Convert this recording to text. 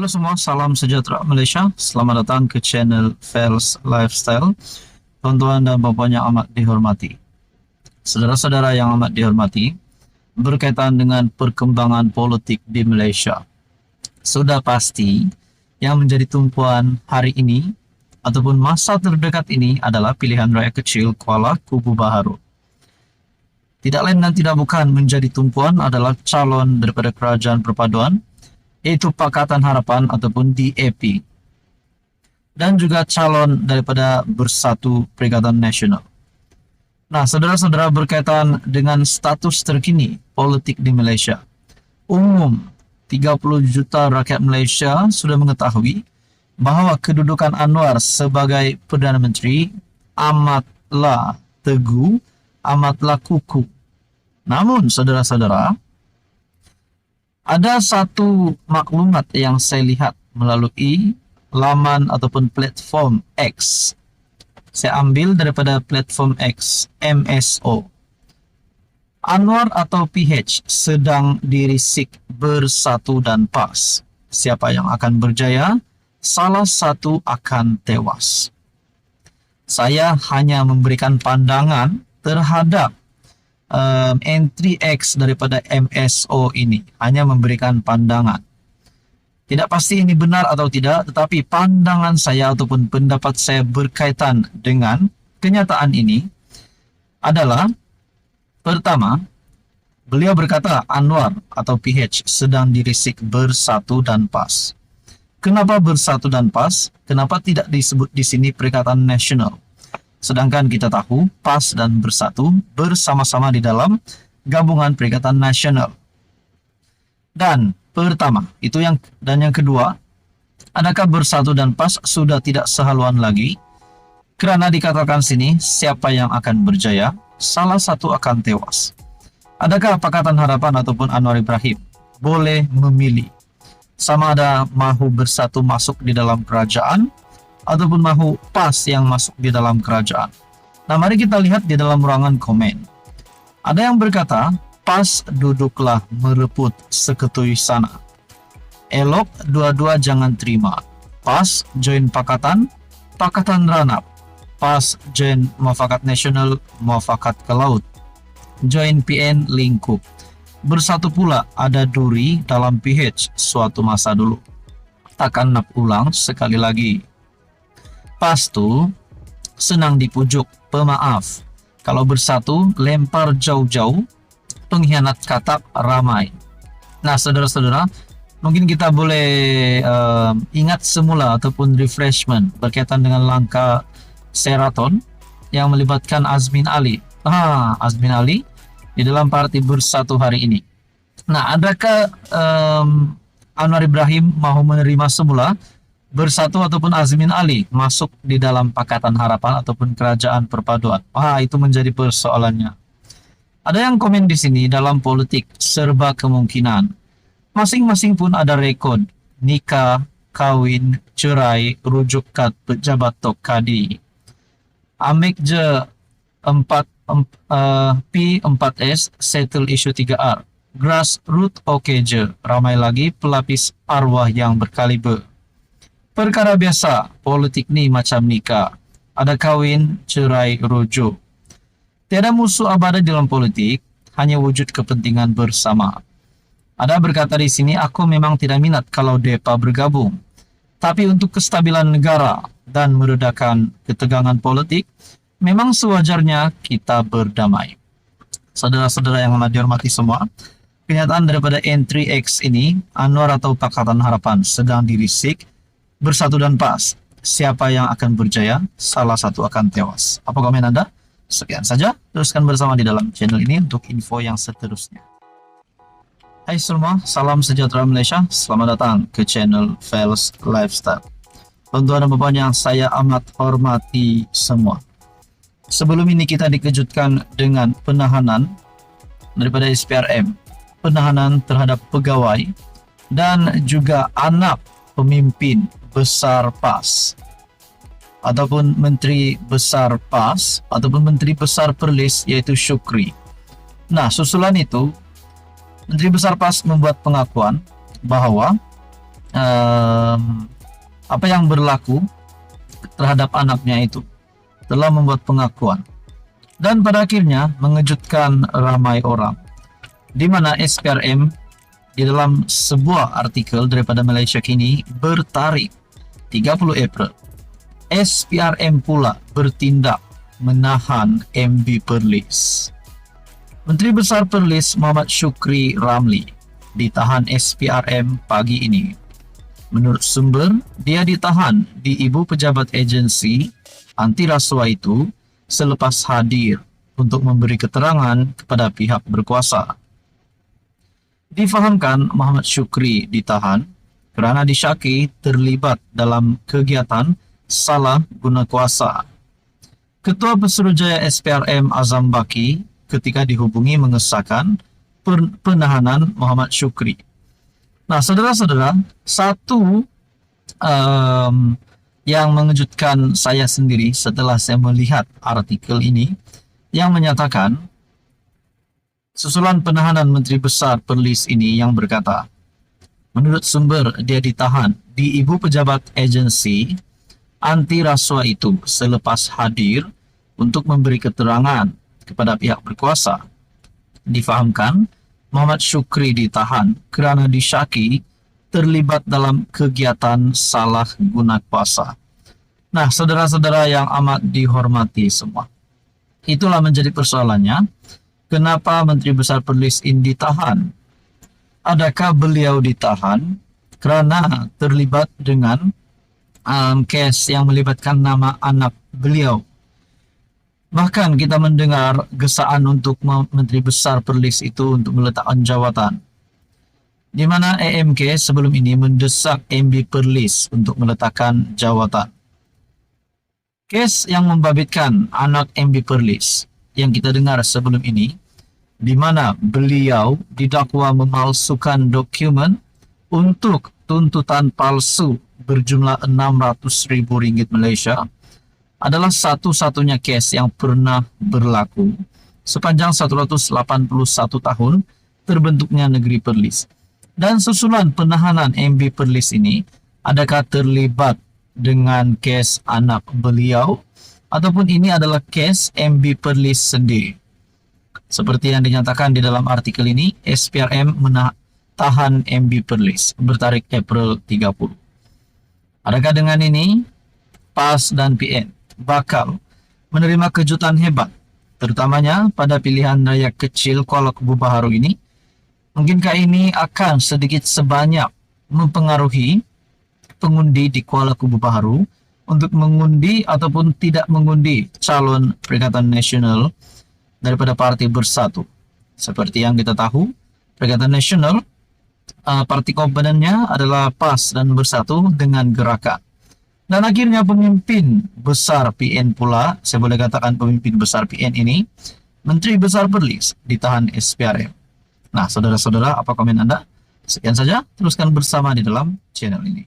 Halo semua, salam sejahtera Malaysia. Selamat datang ke channel Fels Lifestyle. Tuan-tuan dan puan yang amat dihormati. Saudara-saudara yang amat dihormati, berkaitan dengan perkembangan politik di Malaysia. Sudah pasti yang menjadi tumpuan hari ini ataupun masa terdekat ini adalah pilihan raya kecil Kuala Kubu Baharu. Tidak lain dan tidak bukan menjadi tumpuan adalah calon daripada Kerajaan Perpaduan, yaitu Pakatan Harapan ataupun DAP, dan juga calon daripada Bersatu Perikatan Nasional. Nah, saudara-saudara, berkaitan dengan status terkini politik di Malaysia, umum 30 juta rakyat Malaysia sudah mengetahui bahawa kedudukan Anwar sebagai Perdana Menteri amatlah teguh, amatlah kukuh. Namun, saudara-saudara, ada satu maklumat yang saya lihat melalui laman ataupun platform X. Saya ambil daripada platform X, MSO. Anwar atau PH sedang dirisik bersatu dan PAS. Siapa yang akan berjaya, salah satu akan tewas. Saya hanya memberikan pandangan terhadap entry X daripada MSO ini, hanya memberikan pandangan. Tidak pasti ini benar atau tidak, tetapi pandangan saya ataupun pendapat saya berkaitan dengan kenyataan ini adalah, pertama, beliau berkata Anwar atau PH sedang dirisik bersatu dan PAS. Kenapa bersatu dan PAS? Kenapa tidak disebut di sini Perikatan Nasional? Sedangkan kita tahu PAS dan Bersatu bersama-sama di dalam Gabungan Perikatan Nasional. Dan pertama, yang kedua, adakah Bersatu dan PAS sudah tidak sehaluan lagi? Kerana dikatakan sini, siapa yang akan berjaya, salah satu akan tewas. Adakah Pakatan Harapan ataupun Anwar Ibrahim boleh memilih sama ada mahu Bersatu masuk di dalam kerajaan ataupun mahu PAS yang masuk di dalam kerajaan? Nah, mari kita lihat di dalam ruangan komen. Ada yang berkata, PAS duduklah mereput seketui sana. Elok dua-dua jangan terima. PAS join Pakatan, Pakatan ranap. PAS join Muafakat Nasional, Muafakat ke laut. Join PN lingkup. Bersatu pula ada duri dalam PH suatu masa dulu. Takkan nak ulang sekali lagi. PAS tu senang dipujuk, pemaaf. Kalau Bersatu, lempar jauh-jauh, pengkhianat katak ramai. Nah, saudara-saudara, mungkin kita boleh ingat semula ataupun refreshment berkaitan dengan langkah Sheraton yang melibatkan Azmin Ali. Azmin Ali di dalam parti Bersatu hari ini. Nah, adakah Anwar Ibrahim mahu menerima semula Bersatu ataupun Azmin Ali masuk di dalam Pakatan Harapan ataupun Kerajaan Perpaduan? Itu menjadi persoalannya. Ada yang komen di sini, dalam politik serba kemungkinan. Masing-masing pun ada rekod nikah, kawin, cerai, rujuk kad pejabat tok kadi. Amik je P4S settle isu 3R. Grassroots oke je, ramai lagi pelapis arwah yang berkaliber. Perkara biasa, politik ni macam nikah. Ada kawin, cerai, rujuk. Tiada musuh abadi dalam politik, hanya wujud kepentingan bersama. Ada berkata di sini, aku memang tidak minat kalau depa bergabung. Tapi untuk kestabilan negara dan meredakan ketegangan politik, memang sewajarnya kita berdamai. Saudara-saudara yang amat dihormati semua, kenyataan daripada entry X ini, Anwar atau Pakatan Harapan sedang dirisik, Bersatu dan PAS. Siapa yang akan berjaya, salah satu akan tewas. Apa komen Anda? Sekian saja, teruskan bersama di dalam channel ini untuk info yang seterusnya. Hai semua, salam sejahtera Malaysia. Selamat datang ke channel Fels Lifestyle. Tuan-tuan dan puan yang saya amat hormati semua. Sebelum ini kita dikejutkan dengan penahanan daripada SPRM, penahanan terhadap pegawai dan juga anak pemimpin besar PAS ataupun Menteri Besar PAS ataupun Menteri Besar Perlis, yaitu Shukri. Nah, susulan itu Menteri Besar PAS membuat pengakuan bahawa apa yang berlaku terhadap anaknya itu, telah membuat pengakuan dan pada akhirnya mengejutkan ramai orang, di mana SPRM di dalam sebuah artikel daripada Malaysia Kini bertarikh 30 April, SPRM pula bertindak menahan MB Perlis. Menteri Besar Perlis Muhammad Shukri Ramli ditahan SPRM pagi ini. Menurut sumber, dia ditahan di Ibu Pejabat Agensi Anti Rasuah itu selepas hadir untuk memberi keterangan kepada pihak berkuasa. Difahamkan Muhammad Shukri ditahan kerana disyaki terlibat dalam kegiatan salah guna kuasa. Ketua Pesuruhjaya SPRM Azam Baki ketika dihubungi mengesahkan penahanan Muhammad Shukri. Nah, saudara-saudara, satu yang mengejutkan saya sendiri setelah saya melihat artikel ini yang menyatakan susulan penahanan Menteri Besar Perlis ini yang berkata, menurut sumber dia ditahan di Ibu Pejabat Agensi Anti Rasuah itu selepas hadir untuk memberi keterangan kepada pihak berkuasa. Difahamkan Muhammad Shukri ditahan kerana disyaki terlibat dalam kegiatan salah guna kuasa. Nah, saudara-saudara yang amat dihormati semua, itulah menjadi persoalannya. Kenapa Menteri Besar Perlis ini ditahan? Adakah beliau ditahan kerana terlibat dengan kes yang melibatkan nama anak beliau? Bahkan kita mendengar gesaan untuk Menteri Besar Perlis itu untuk meletakkan jawatan, di mana AMK sebelum ini mendesak MB Perlis untuk meletakkan jawatan. Kes yang membabitkan anak MB Perlis yang kita dengar sebelum ini, di mana beliau didakwa memalsukan dokumen untuk tuntutan palsu berjumlah RM600,000 Malaysia, adalah satu-satunya kes yang pernah berlaku sepanjang 181 tahun terbentuknya negeri Perlis. Dan susulan penahanan MB Perlis ini, adakah terlibat dengan kes anak beliau ataupun ini adalah kes MB Perlis sendiri? Seperti yang dinyatakan di dalam artikel ini, SPRM tahan MB Perlis bertarikh April 30. Adakah dengan ini PAS dan PN bakal menerima kejutan hebat, terutamanya pada pilihan raya kecil Kuala Kubu Baharu ini? Mungkinkah ini akan sedikit sebanyak mempengaruhi pengundi di Kuala Kubu Baharu untuk mengundi ataupun tidak mengundi calon Perikatan Nasional daripada Parti Bersatu? Seperti yang kita tahu, Perikatan Nasional parti komponennya adalah PAS dan Bersatu dengan Gerakan. Dan akhirnya pemimpin besar PN pula, saya boleh katakan pemimpin besar PN ini, Menteri Besar Perlis, ditahan SPRM. Nah, saudara-saudara, apa komen Anda? Sekian saja, teruskan bersama di dalam channel ini.